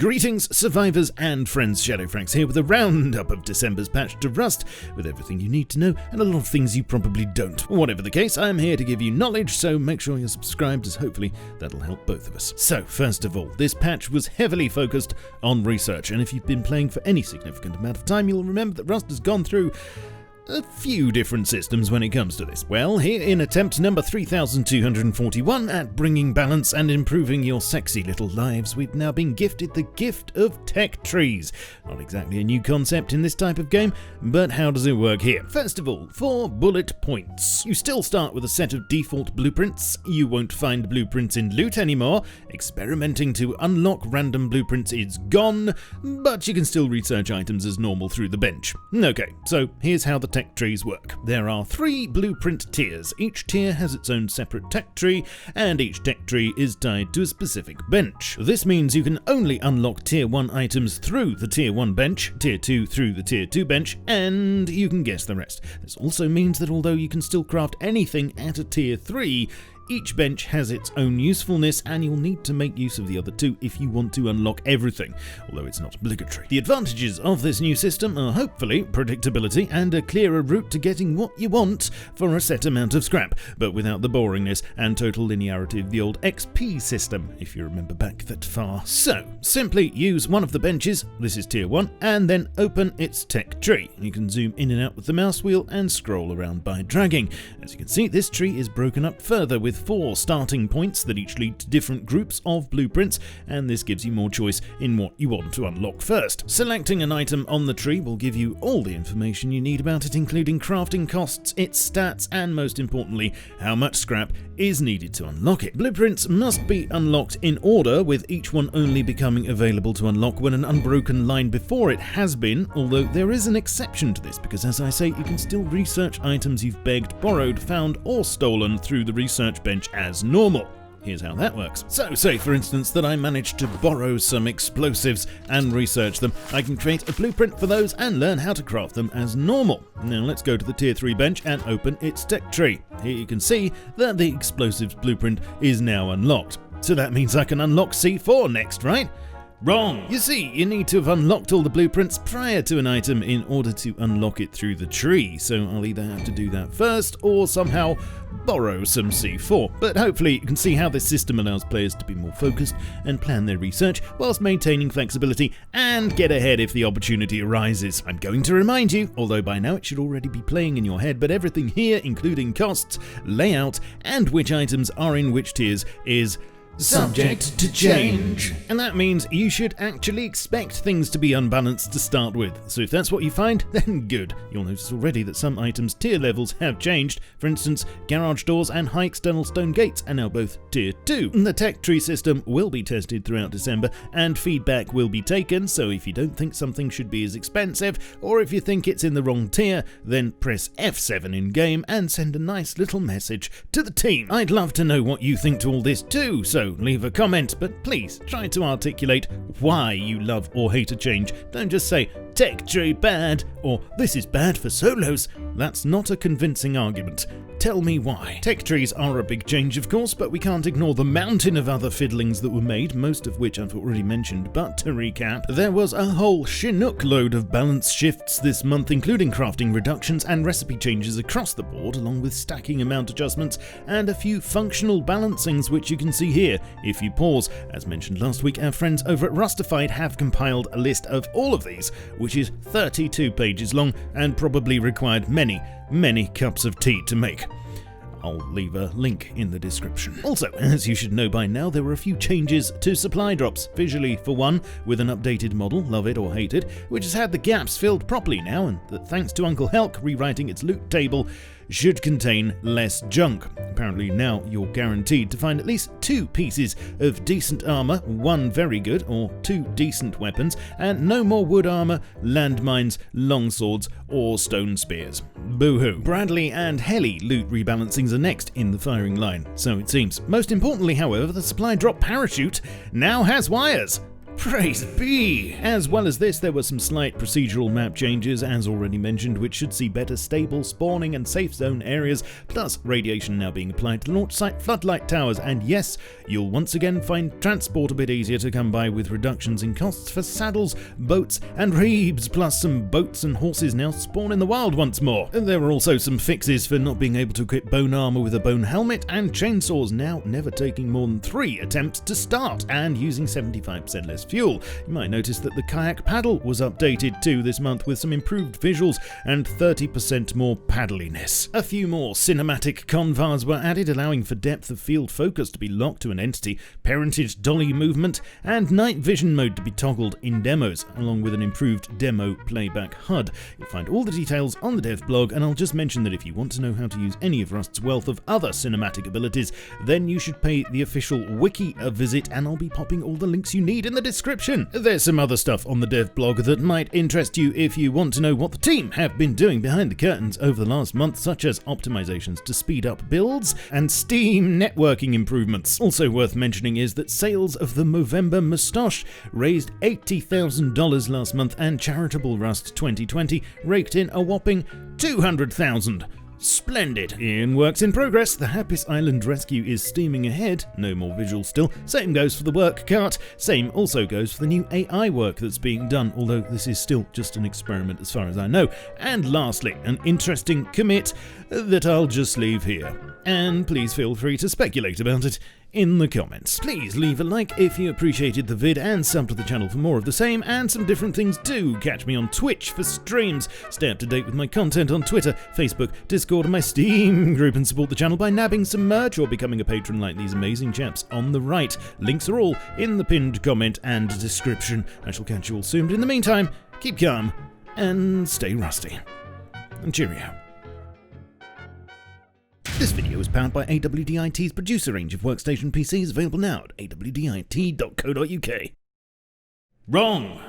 Greetings, survivors and friends, SHADOWFRAX here with a roundup of December's patch to Rust, with everything you need to know and a lot of things you probably don't. Whatever the case, I am here to give you knowledge, so make sure you're subscribed, as hopefully that'll help both of us. So, first of all, this patch was heavily focused on research, and if you've been playing for any significant amount of time, you'll remember that Rust has gone through a few different systems when it comes to this. Well, here in attempt number 3241 at bringing balance and improving your sexy little lives, we've now been gifted the gift of tech trees. Not exactly a new concept in this type of game, but how does it work here? First of all, 4 bullet points. You still start with a set of default blueprints. You won't find blueprints in loot anymore. Experimenting to unlock random blueprints is gone, but you can still research items as normal through the bench. Okay, so here's how the tech trees work. There are 3 blueprint tiers. Each tier has its own separate tech tree, and each tech tree is tied to a specific bench. This means you can only unlock tier 1 items through the tier 1 bench, tier 2 through the tier 2 bench, and you can guess the rest. This also means that although you can still craft anything at a tier 3, each bench has its own usefulness, and you'll need to make use of the other 2 if you want to unlock everything, although it's not obligatory. The advantages of this new system are hopefully predictability and a clearer route to getting what you want for a set amount of scrap, but without the boringness and total linearity of the old XP system, if you remember back that far. So, simply use one of the benches, this is tier 1, and then open its tech tree. You can zoom in and out with the mouse wheel and scroll around by dragging. As you can see, this tree is broken up further with 4 starting points that each lead to different groups of blueprints, and this gives you more choice in what you want to unlock first. Selecting an item on the tree will give you all the information you need about it, including crafting costs, its stats, and most importantly, how much scrap is needed to unlock it. Blueprints must be unlocked in order, with each one only becoming available to unlock when an unbroken line before it has been, although there is an exception to this, because as I say, you can still research items you've begged, borrowed, found, or stolen through the research bench as normal. Here's how that works. So, say for instance that I managed to borrow some explosives and research them. I can create a blueprint for those and learn how to craft them as normal. Now let's go to the tier 3 bench and open its tech tree. Here you can see that the explosives blueprint is now unlocked. So that means I can unlock C4 next, right? Wrong! You see, you need to have unlocked all the blueprints prior to an item in order to unlock it through the tree, so I'll either have to do that first or somehow borrow some C4. But hopefully you can see how this system allows players to be more focused and plan their research whilst maintaining flexibility and get ahead if the opportunity arises. I'm going to remind you, although by now it should already be playing in your head, but everything here, including costs, layout, and which items are in which tiers, is subject to change. And that means you should actually expect things to be unbalanced to start with. So if that's what you find, then good. You'll notice already that some items' tier levels have changed. For instance, garage doors and high external stone gates are now both tier 2. The tech tree system will be tested throughout December, and feedback will be taken, so if you don't think something should be as expensive, or if you think it's in the wrong tier, then press F7 in game and send a nice little message to the team. I'd love to know what you think to all this too, so leave a comment, but please try to articulate why you love or hate a change. Don't just say, tech tree bad, or this is bad for solos. That's not a convincing argument. Tell me why. Tech trees are a big change, of course, but we can't ignore the mountain of other fiddlings that were made, most of which I've already mentioned. But to recap, there was a whole Chinook load of balance shifts this month, including crafting reductions and recipe changes across the board, along with stacking amount adjustments and a few functional balancings, which you can see here if you pause. As mentioned last week, our friends over at Rustafied have compiled a list of all of these, which is 32 pages long and probably required many cups of tea to make. I'll leave a link in the description. Also, as you should know by now, there were a few changes to supply drops. Visually, for one, with an updated model, love it or hate it, which has had the gaps filled properly now, and that thanks to Uncle Helk rewriting its loot table, should contain less junk. Apparently now you're guaranteed to find at least 2 pieces of decent armor, 1 very good, or 2 decent weapons, and no more wood armor, landmines, longswords, or stone spears. Boo-hoo. Bradley and Heli loot rebalancings are next in the firing line, so it seems. Most importantly, however, the supply drop parachute now has wires. Praise be! As well as this, there were some slight procedural map changes, as already mentioned, which should see better stable spawning and safe zone areas, plus radiation now being applied to launch site floodlight towers, and yes, you'll once again find transport a bit easier to come by with reductions in costs for saddles, boats, and reebs, plus some boats and horses now spawn in the wild once more. And there were also some fixes for not being able to equip bone armor with a bone helmet, and chainsaws now never taking more than 3 attempts to start, and using 75% less fuel. You might notice that the kayak paddle was updated too this month with some improved visuals and 30% more paddliness. A few more cinematic convars were added, allowing for depth of field focus to be locked to an entity, parentage dolly movement, and night vision mode to be toggled in demos, along with an improved demo playback HUD. You'll find all the details on the dev blog, and I'll just mention that if you want to know how to use any of Rust's wealth of other cinematic abilities, then you should pay the official wiki a visit, and I'll be popping all the links you need in the description. There's some other stuff on the dev blog that might interest you if you want to know what the team have been doing behind the curtains over the last month, such as optimizations to speed up builds and Steam networking improvements. Also worth mentioning is that sales of the Movember Moustache raised $80,000 last month, and Charitable Rust 2020 raked in a whopping $200,000. Splendid. In works in progress, the Happis Island rescue is steaming ahead. No more visuals still. Same goes for the work cart. Same also goes for the new AI work that's being done, although this is still just an experiment as far as I know. And lastly, an interesting commit that I'll just leave here. And please feel free to speculate about it in the comments. Please leave a like if you appreciated the vid, and sub to the channel for more of the same and some different things too. Catch me on Twitch for streams, stay up to date with my content on Twitter, Facebook, Discord, and my Steam group, and support the channel by nabbing some merch or becoming a patron like these amazing chaps on the right. Links are all in the pinned comment and description. I shall catch you all soon, but in the meantime, keep calm and stay rusty. And cheerio. This video is powered by AWDIT's producer range of workstation PCs, available now at awdit.co.uk. Wrong!